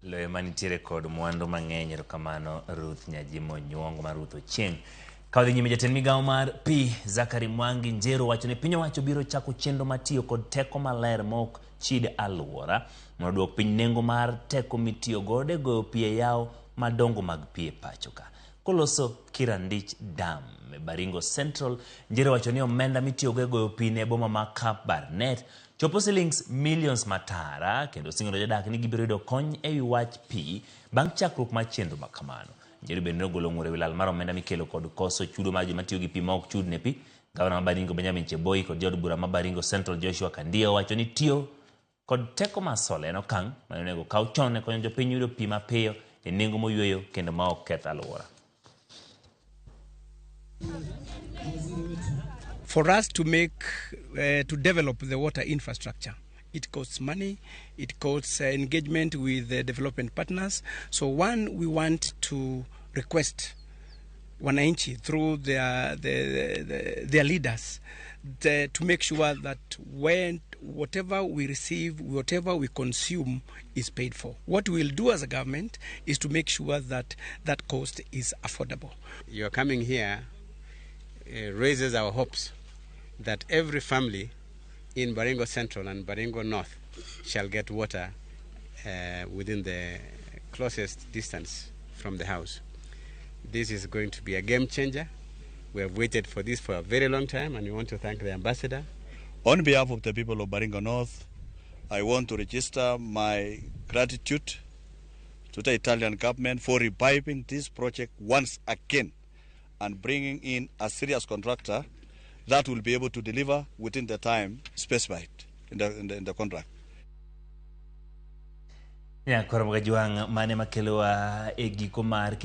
Loyo manitiere kod mwandu mang'eny kamano Ruth Nyajimo nyuongo mar Ruth Ochieng. Kawdhi nyime jatend migawo mar pi Zakari Mwangi Njero wacho ni piny owacho biro chako chenro matiyo kod teko maler mok chid aluora mondo duok piny nengo mar teko mitiyo godo e goyo pi e yawo madongo mag pi e pachoka. Koloso Kirandich Dam e Baringo Central, Njero wacho ni omenda mitiyo go e goyo pi ne boma ma Kap Barnet chopo silings millions matara kendo sing'o jodak ni gibiro yudo kony e wi wach pi bang' chakruok mar chenro ma kamano. Njero bende ogolo ng'ur e wi lal mar omenda mikelo kod koso chudo mar joma tiyo gi pi ma ok chud ne pi. Gavana ma Baringo Benjamin Cheboi kod jaod bura ma Baringo Central Joshua Kandiyo wacho ni tiyo kod teko mar sola en okang' ma onego kaw chon e konyo jopiny yudo pi mapiyo e nengo moyweyo kendo ma ok keth alwora. For us to develop the water infrastructure, it costs money, it costs engagement with the development partners. So one, we want to request wananchi through their leaders to make sure that whatever we receive, whatever we consume is paid for. What we'll do as a government is to make sure that that cost is affordable. Your coming here raises our hopes that every family in Baringo Central and Baringo North shall get water within the closest distance from the house. This is going to be a game changer. We have waited for this for a very long time, and we want to thank the ambassador. On behalf of the people of Baringo North, I want to register my gratitude to the Italian government for reviving this project once again and bringing in a serious contractor that will be able to deliver within the time specified in the contract. Ya, koro mga juang mane makelowa e giko mar